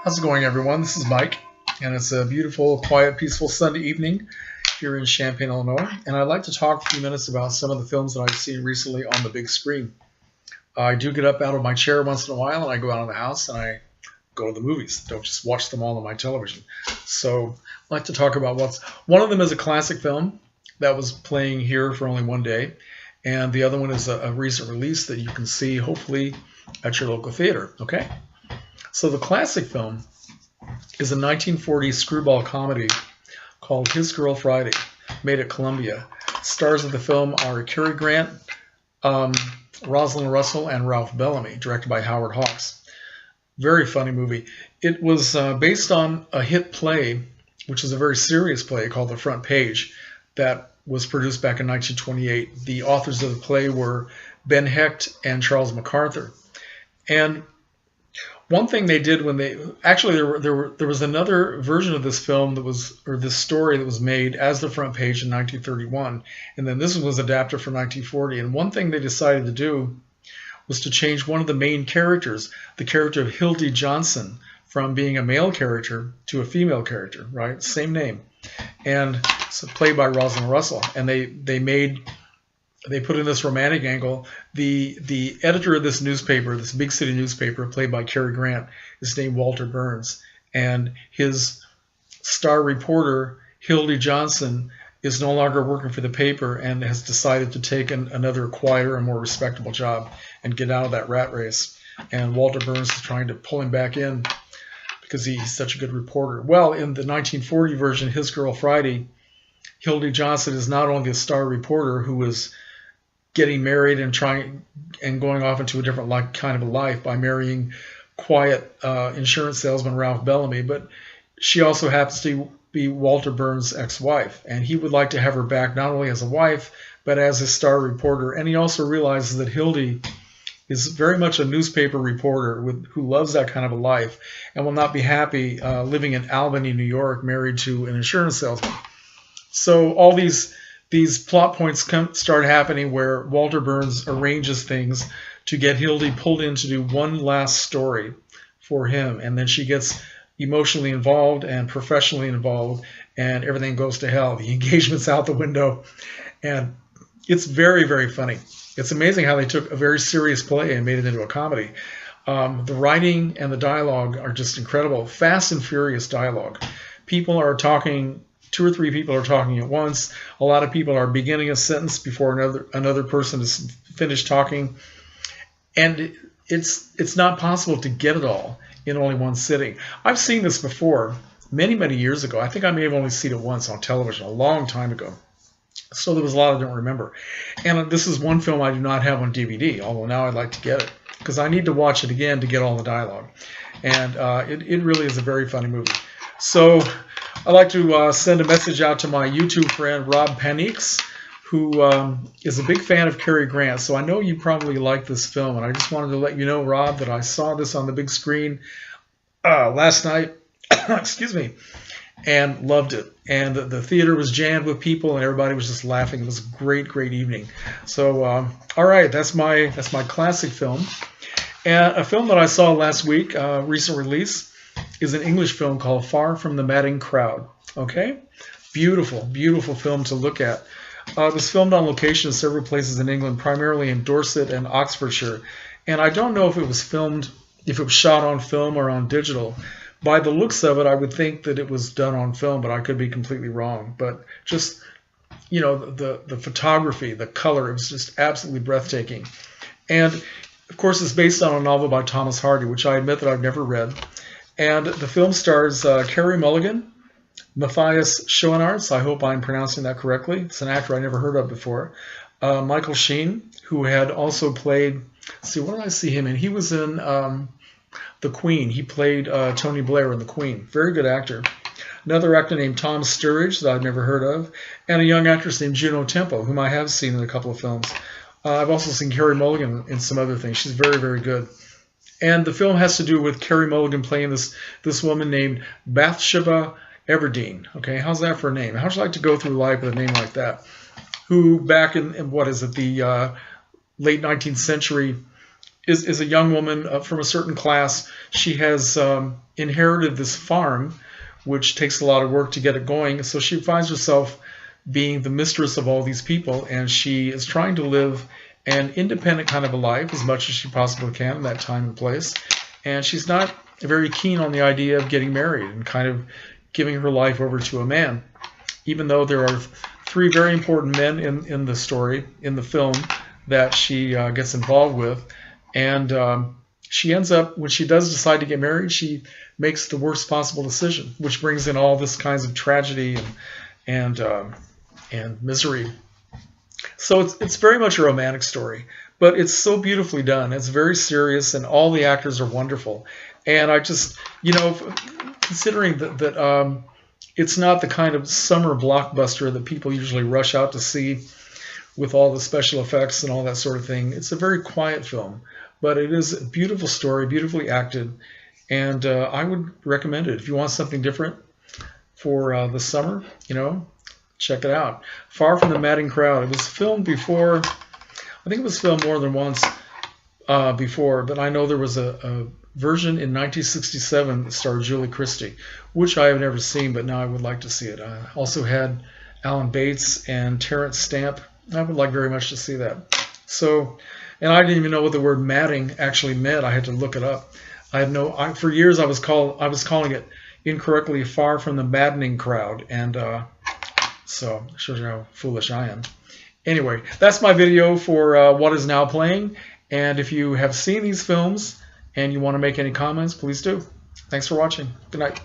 How's it going, everyone? This is Mike, and it's a beautiful, quiet, peaceful Sunday evening here in Champaign, Illinois, and I'd like to talk a few minutes about some of the films that I've seen recently on the big screen. I do get up out of my chair once in a while, and I go out of the house, and I go to the movies. Don't just watch them all on my television. So I'd like to talk about one of them is a classic film that was playing here for only one day, and the other one is a recent release that you can see, hopefully, at your local theater, okay? So the classic film is a 1940s screwball comedy called His Girl Friday, made at Columbia. Stars of the film are Cary Grant, Rosalind Russell, and Ralph Bellamy, directed by Howard Hawks. Very funny movie. It was based on a hit play, which is a very serious play called The Front Page, that was produced back in 1928. The authors of the play were Ben Hecht and Charles MacArthur. And one thing they did when they actually there was another version of this film that was, or this story that was made as The Front Page in 1931, and then this was adapted for 1940. And one thing they decided to do was to change one of the main characters, the character of Hildy Johnson, from being a male character to a female character, right? Same name, and so played by Rosalind Russell. And they put in this romantic angle. The editor of this newspaper, this big city newspaper, played by Cary Grant, is named Walter Burns. And his star reporter, Hildy Johnson, is no longer working for the paper and has decided to take another quieter and more respectable job and get out of that rat race. And Walter Burns is trying to pull him back in because he's such a good reporter. Well, in the 1940 version, His Girl Friday, Hildy Johnson is not only a star reporter who is getting married and going off into a different kind of a life by marrying quiet insurance salesman Ralph Bellamy, but she also happens to be Walter Burns' ex-wife, and he would like to have her back not only as a wife but as a star reporter. And he also realizes that Hildy is very much a newspaper reporter who loves that kind of a life and will not be happy living in Albany, New York, married to an insurance salesman. So all these plot points start happening where Walter Burns arranges things to get Hildy pulled in to do one last story for him, and then she gets emotionally involved and professionally involved, and everything goes to hell. The engagement's out the window, and it's very, very funny. It's amazing how they took a very serious play and made it into a comedy. The writing and the dialogue are just incredible. Fast and furious dialogue. People are talking. Two or three people are talking at once. A lot of people are beginning a sentence before another person is finished talking. And it's not possible to get it all in only one sitting. I've seen this before many, many years ago. I think I may have only seen it once on television a long time ago. So there was a lot I don't remember. And this is one film I do not have on DVD, although now I'd like to get it because I need to watch it again to get all the dialogue. And it really is a very funny movie. So I'd like to send a message out to my YouTube friend, Rob Panix, who is a big fan of Cary Grant. So I know you probably like this film, and I just wanted to let you know, Rob, that I saw this on the big screen last night, excuse me, and loved it. And the theater was jammed with people, and everybody was just laughing. It was a great, great evening. So, all right, that's my classic film. And a film that I saw last week, recent release, is an English film called Far From the Madding Crowd. Okay? Beautiful, beautiful film to look at. It was filmed on location in several places in England, primarily in Dorset and Oxfordshire. And I don't know if it was shot on film or on digital. By the looks of it, I would think that it was done on film, but I could be completely wrong. But just, you know, the photography, the color, it was just absolutely breathtaking. And, of course, it's based on a novel by Thomas Hardy, which I admit that I've never read. And the film stars Carey Mulligan, Matthias Schoenaerts, I hope I'm pronouncing that correctly. It's an actor I never heard of before. Michael Sheen, who had also played, let's see, what did I see him in? He was in The Queen. He played Tony Blair in The Queen. Very good actor. Another actor named Tom Sturridge that I've never heard of. And a young actress named Juno Temple, whom I have seen in a couple of films. I've also seen Carey Mulligan in some other things. She's very, very good. And the film has to do with Carey Mulligan playing this woman named Bathsheba Everdeen. Okay, how's that for a name? How'd you like to go through life with a name like that? Who back in what is it, the late 19th century is a young woman from a certain class. She has inherited this farm, which takes a lot of work to get it going. So she finds herself being the mistress of all these people, and she is trying to live an independent kind of a life as much as she possibly can in that time and place. And she's not very keen on the idea of getting married and kind of giving her life over to a man, even though there are three very important men in the story, in the film, that she gets involved with. And she ends up, when she does decide to get married, she makes the worst possible decision, which brings in all this kinds of tragedy and misery. So it's very much a romantic story, but it's so beautifully done. It's very serious, and all the actors are wonderful. And I just, considering that it's not the kind of summer blockbuster that people usually rush out to see with all the special effects and all that sort of thing, it's a very quiet film, but it is a beautiful story, beautifully acted, and I would recommend it. If you want something different for the summer, check it out. Far from the Madding Crowd. It was filmed before, I think it was filmed more than once before, but I know there was a version in 1967 that starred Julie Christie, which I have never seen, but now I would like to see it. I also had Alan Bates and Terrence Stamp. I would like very much to see that. So, and I didn't even know what the word matting actually meant. I had to look it up. For years I was calling it incorrectly Far from the Maddening Crowd, and so it shows you how foolish I am. Anyway, that's my video for what is now playing, and if you have seen these films and you want to make any comments, please do. Thanks for watching. Good night.